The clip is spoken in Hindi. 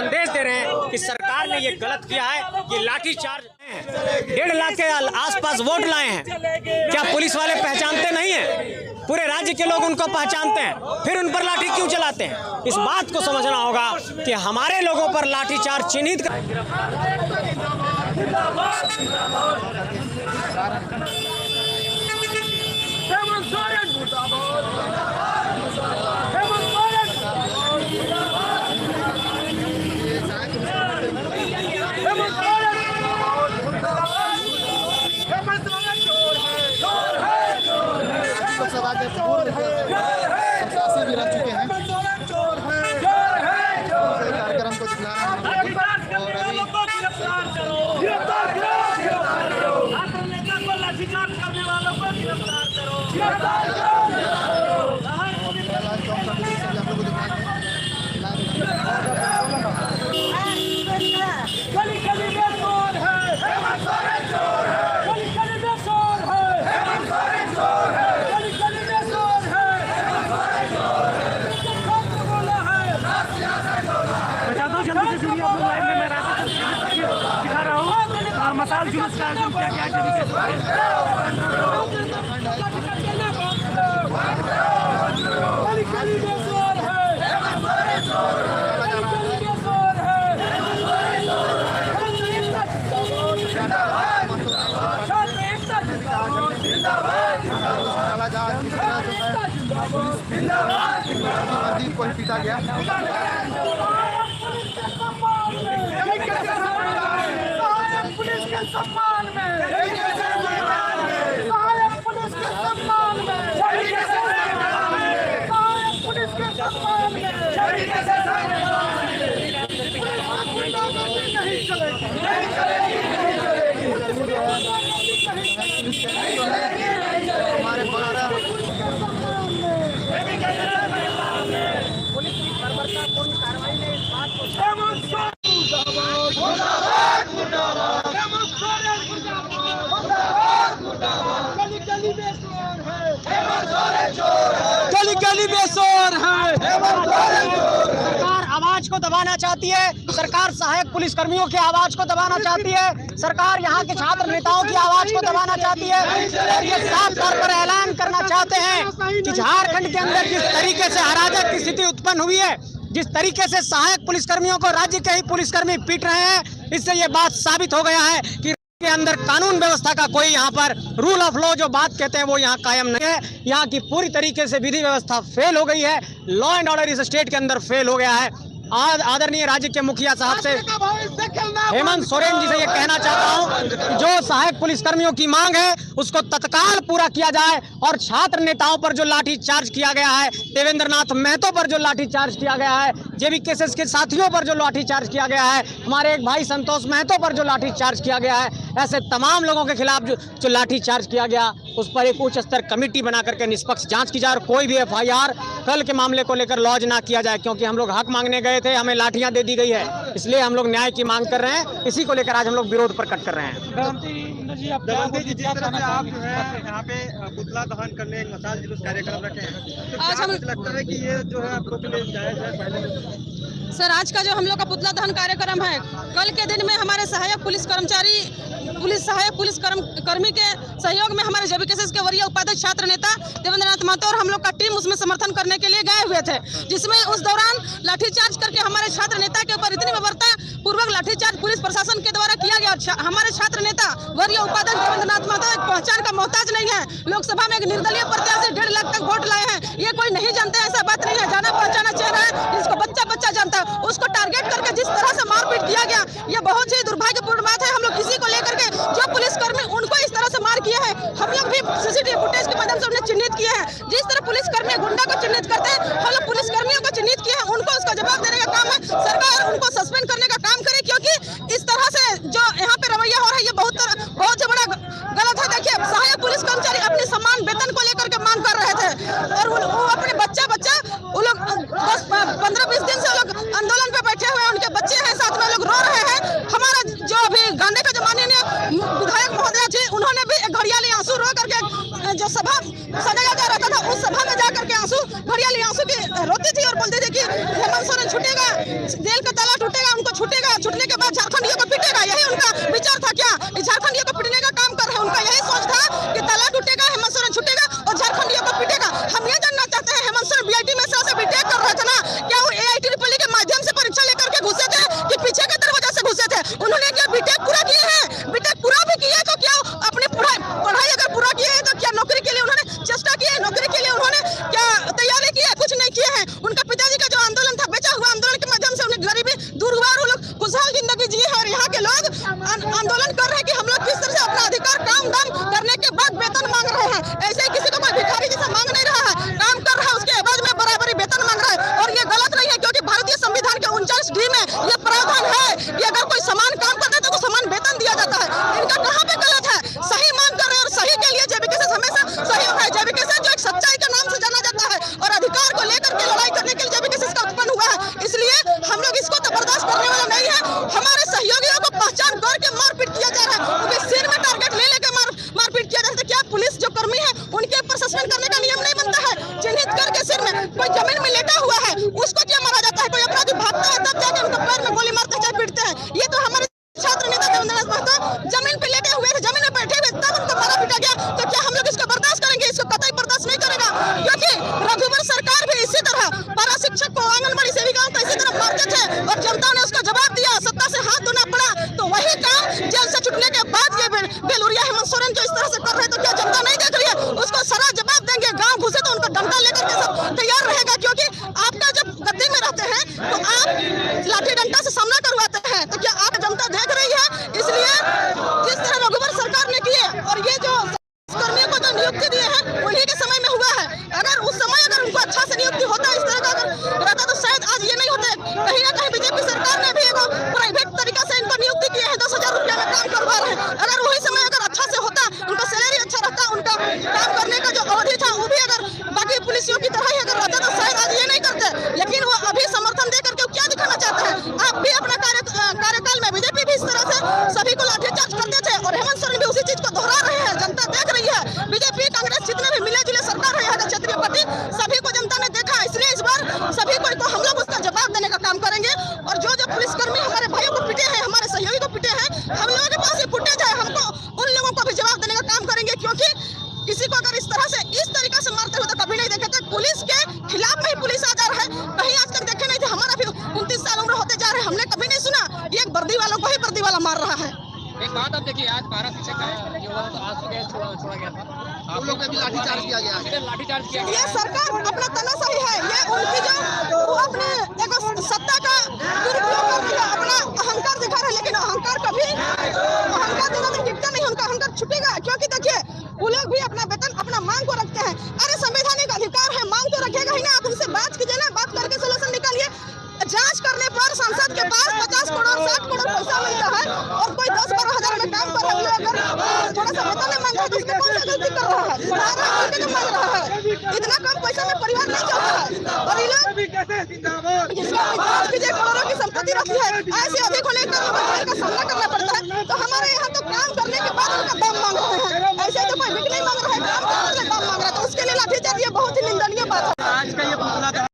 संदेश दे रहे हैं कि सरकार ने ये गलत किया है कि लाठीचार्ज 1.5 लाख के आसपास वोट लाए हैं। क्या पुलिस वाले पहचानते नहीं हैं? पूरे राज्य के लोग उनको पहचानते हैं, फिर उन पर लाठी क्यों चलाते हैं? इस बात को समझना होगा कि हमारे लोगों पर लाठीचार्ज चिन्हित भी रह चुके हैं। कार्यक्रम को दिखला मसाल जुलूस का क्या को पीटा गया। पुलिस के सम्मान में, सहायक पुलिस के सम्मान में, सहायक पुलिस के सम्मान में नहीं चलेगी। हमारे पुलिस की बर्बरतापूर्ण कार्रवाई ने इस बात को गली में शोर है। सरकार आवाज को दबाना चाहती है, सरकार सहायक पुलिसकर्मियों की आवाज को दबाना चाहती है, सरकार यहाँ के छात्र नेताओं की आवाज को दबाना चाहती है और ये साफ तौर पर ऐलान करना चाहते हैं कि झारखंड के अंदर जिस तरीके से अराजक की स्थिति उत्पन्न हुई है, जिस तरीके से सहायक पुलिसकर्मियों को राज्य के ही पुलिसकर्मी पीट रहे हैं, इससे ये बात साबित हो गया है कि के अंदर कानून व्यवस्था का कोई यहाँ पर रूल ऑफ लॉ जो बात कहते हैं वो यहाँ कायम नहीं है। यहाँ की पूरी तरीके से विधि व्यवस्था फेल हो गई है, लॉ एंड ऑर्डर इस स्टेट के अंदर फेल हो गया है। आदरणीय राज्य के मुखिया साहब से, हेमंत सोरेन जी से ये कहना चाहता हूँ, जो सहायक पुलिसकर्मियों की मांग है उसको तत्काल पूरा किया जाए और छात्र नेताओं पर जो लाठी चार्ज किया गया है, देवेंद्र नाथ महतो पर जो लाठी चार्ज किया गया है, जेबी केसेस के साथियों पर जो लाठी चार्ज किया गया है, हमारे एक भाई संतोष महतो पर जो लाठी चार्ज किया गया है, ऐसे तमाम लोगों के खिलाफ जो लाठी चार्ज किया गया उस पर एक उच्च स्तर कमेटी बना करके निष्पक्ष जांच की जाए और कोई भी FIR कल के मामले को लेकर लॉज ना किया जाए, क्योंकि हम लोग हक मांगने गए थे, हमें लाठियां दे दी गई है, इसलिए हम लोग न्याय की मांग कर रहे हैं। इसी को लेकर आज हम लोग विरोध प्रकट कर रहे हैं। जिस तरह से आप जो है यहाँ पे पुतला दहन करने एक मसाल जुलूस कार्यक्रम रखे हैं, तो आज हम लगता है कि ये जो है आप लोग के लिए जायज है? पहले सर, आज का जो हम लोग का पुतला दहन कार्यक्रम है, कल के दिन में हमारे सहायक पुलिस कर्मी के सहयोग में हमारे जेबी केसेस के वरीय उपाध्यक्ष छात्र नेता देवेंद्र नाथ महतो और हम लोग का टीम उसमें समर्थन करने के लिए गए हुए थे, जिसमें उस दौरान लाठीचार्ज करके हमारे छात्र नेता के ऊपर इतनी बर्बरता पूर्वक लाठीचार्ज पुलिस प्रशासन के द्वारा किया गया। हमारे छात्र नेता वरीय उपाध्यक्ष देवेंद्र नाथ महतो एक पहचान का मोहताज नहीं है। लोकसभा में एक निर्दलीय प्रत्याशी 1.5 लाख तक वोट लाए हैं, ये कोई नहीं जानते, ऐसा बात नहीं है। जाना पहचाना चेहरा है, जिसको बच्चा जानता है, उसको टारगेट करके जिस तरह से मारपीट किया गया, ये बहुत ही दुर्भाग्यपूर्ण बात है। हम लोग इसी को लेकर के जो पुलिसकर्मी उनको इस तरह से मार किया है, हम लोग भी CCTV फुटेज के माध्यम से उन्हें चिन्हित किए हैं। जिस तरह पुलिसकर्मी गुंडा को चिन्हित करते हैं, हम लोग पुलिसकर्मियों को चिन्हित किए हैं, उनको उसका जवाब देने का काम है। सरकार उनको सस्पेंड करने का काम करे, क्योंकि इस तरह से जो यहाँ पे रवैया हो रहा है ये बहुत ही बड़ा गलत है। देखिए, सहायक पुलिस कर्मचारी अपने समान वेतन को लेकर के मांग कर रहे थे और वो अपने बच्चा वो लोग 10-15-20 दिन से लोग आंदोलन पे बैठे हुए हैं, उनके बच्चे हैं साथ में, लोग रो रहे हैं। हमारा जो अभी गांधी का जमाने में विधायक महोदय जी, उन्होंने भी घड़ियाली आंसू रो करके जो सभा सजाया जा रहा था, उस सभा में जाकर के घड़ियाली आंसू की रोती थी और बोलती थी कि हेमंत सोरेन छूटेगा, जेल का ताला छूटेगा उनको छूटेगा, छूटने के बाद झारखंडियों को पीटेगा, यही उनका विचार था क्या? झारखंडियों को पीटने का काम कर रहे हैं, उनका यही सोच था कि ताला टूटेगा, हेमंत सोरेन छूटेगा और झारखंडियों को पीटेगा। हम ये जानना चाहते हैं, हेमंत सोरेन बीआईटी में से बीटेक कर रहे थे ना, क्या वो एआईटी ट्रिपल के माध्यम से परीक्षा लेकर के घुसे थे कि पीछे के दरवाजा से घुसे थे? उन्होंने क्या बीटेक पूरा किए हैं? बीटेक पूरा भी किया तो क्या अपनी पढ़ाई अगर पूरा किए हैं तो क्या नौकरी के लिए उन्होंने चेष्टा की है? नौकरी के लिए उन्होंने क्या तैयारी की है? कुछ नहीं किए हैं। उनका पिताजी का जो आंदोलन था, बेचा हुआ आंदोलन के माध्यम से उन्हें गरीबी दूर हुआ और वो लोग खुशहाल जिंदगी जिए हैं। और यहाँ के लोग आंदोलन कर रहे हैं कि हम लोग किस तरह से अपना अधिकार काम दाम करने के बाद वेतन मांग रहे हैं। ऐसे ही किसी को कोई भिखारी जैसा मांग नहीं रहा है, काम कर रहा है, उसके एवज में बराबरी वेतन मांग रहा है। और ये गलत नहीं है, क्योंकि भारतीय संविधान के 49D में ये प्रावधान है कि अगर कोई समान काम करता है तो समान वेतन दिया जाता है। इनका कहाँ पे गलत है? सही मांग कर रहे हैं और सही के लिए जेबीकेएस हमेशा सही होता है। जेबीकेएस जो एक सच्चाई के नाम से जाना जाता है और अधिकार को लेकर के लड़ाई करने के लिए जेबीकेएस का उत्पन्न हुआ है। इसलिए हम लोग इसको तो बर्दाश्त करने वाला नहीं है। हमारे सहयोगियों को पहचान करके मारपीट किया जा रहा है, उनके सिर में टारगेट ले लेकर मारपीट किया जा रहा है। क्या पुलिस जो कर्मी है उनके ऊपर सस्पेंड करने का नियम नहीं बनता है? चिन्हित करके सिर में कोई जमीन में लेटा हुआ है उसको क्या मारा जाता है? कोई अपराधी भागता है तब जाके उनके पैर में गोली मारते चाहे पीटते हैं। ये तो हमारे छात्र नेता देवेंद्रनाथ महतो जमीन पे लेटे हुए थे, जमीन में बैठे हुए तब उनको मारा पीटा गया। तो क्या हम लोग इसको बर्दाश्त करेंगे? इसको कतई बर्दाश्त नहीं करेगा, क्योंकि रघुवर सरकार भी इसी तरह पारा शिक्षक को, आंगनबाड़ी सेविकाओं को इसी तरह मारते थे और जनता ने उसका जवाब दिया, सत्ता से हाथ धोना पड़ा। तो वही काम जेल से छुटने के बाद ये बेलूरिया हेमंत सोरेन जो इस तरह से कर रहे, तो क्या जनता नहीं देख रही है? उसको सरा जवाब देंगे। गाँव घुसे तो उनको डंडा लेकर के सब तैयार रहेगा, क्योंकि आपका जब गद्दी में रहते हैं तो आप लाठी डंडा से सामना करवाते हैं। तो क्या आप जनता देख रही है? इसलिए जिस तरह रघुवर सरकार ने किए और ये जो कर्मियों को जो नियुक्ति दिए हैं उन्हीं के समय में हुआ है। अगर उस समय अगर उनको अच्छा से नियुक्ति होता, इस तरह का अगर रहता तो शायद आज ये नहीं होते। कहीं ना कहीं बीजेपी सरकार ने भी एगो प्राइवेट तरीका से इनको नियुक्ति किए हैं, 10,000 रुपया में काम करवा रहे हैं। अगर वही समय अगर अच्छा से होता, उनका सैलरी अच्छा रहता, उनका काम करने का जो अवधि था वो भी अगर बाकी पुलिसियों की तरह ही अगर रहता तो शायद आज ये नहीं करते। लेकिन वो अभी समर्थन दे करके क्या दिखाना चाहते हैं? आप भी अपना कार्यकाल में बीजेपी भी इस तरह से सभी को लाठीचार्ज करते थे और हेमंत सोरेन भी उसी चीज को दोहरा रहे हैं। जनता देख रही है, बीजेपी कांग्रेस जितने भी मिले जुले सरकार है यहाँ का क्षेत्रीय पार्टी, सभी को जनता ने देखा। इसलिए इस बार सभी को हम लोग उसका जवाब देने का काम करेंगे। और जो जो पुलिसकर्मी हमारे भाइयों को पीटे हैं, हमारे सहयोगी को पीटे हैं, हम लोगों के पास ये फुटेज है, हमको उन लोगों को भी जवाब देने का काम करेंगे। क्योंकि किसी को अगर इस तरह से इस तरीका से मारते हुए तो कभी नहीं देखे थे। पुलिस के खिलाफ में ही पुलिस आ जा रहा है, कहीं आज तक देखे नहीं थे। हमारा भी 29 साल उम्र होते जा रहे हैं, हमने कभी नहीं सुना एक वर्दी वालों को ही वर्दी वाला मार रहा है। एक बात आप देखिए, आज पारा शिक्षक का जो हुआ तो आज सुबह छोड़ा गया था, आप लोग पे भी लाठीचार्ज किया गया, लाठीचार्ज किया गया। ये सरकार अपना तनाशाही है, ये उनकी जो वो अपने एक सत्ता का दुरुपयोग कर रही है, अपना अहंकार दिखा रहे हैं। लेकिन अहंकार कभी अहंकार देना तो टिकता नहीं, उनका अहंकार छुपेगा। क्योंकि देखिए वो लोग भी अपना वेतन अपना मांग को रखते हैं। अरे संवैधानिक अधिकार है, मांग तो रखेगा ही ना। आप उनसे बात कीजिए ना, बात करके सोल्यूशन निकालिए। जांच करने पर संसद के पास 50 करोड़ 60 करोड़ पैसा मिलता है और कोई 10-12 हजार में काम कर रहा है। अगर थोड़ा सा वेतन नहीं मांग रहा है तो उसमें कौन सा गलती कर रहा है? बढ़ा रहा है कि मांग रहा है? इतना कम पैसा में परिवार नहीं चलता है। और ये लोग जिसका कीजिए करोड़ों की संपत्ति रखी है, ऐसे अधिक होने का सामना करना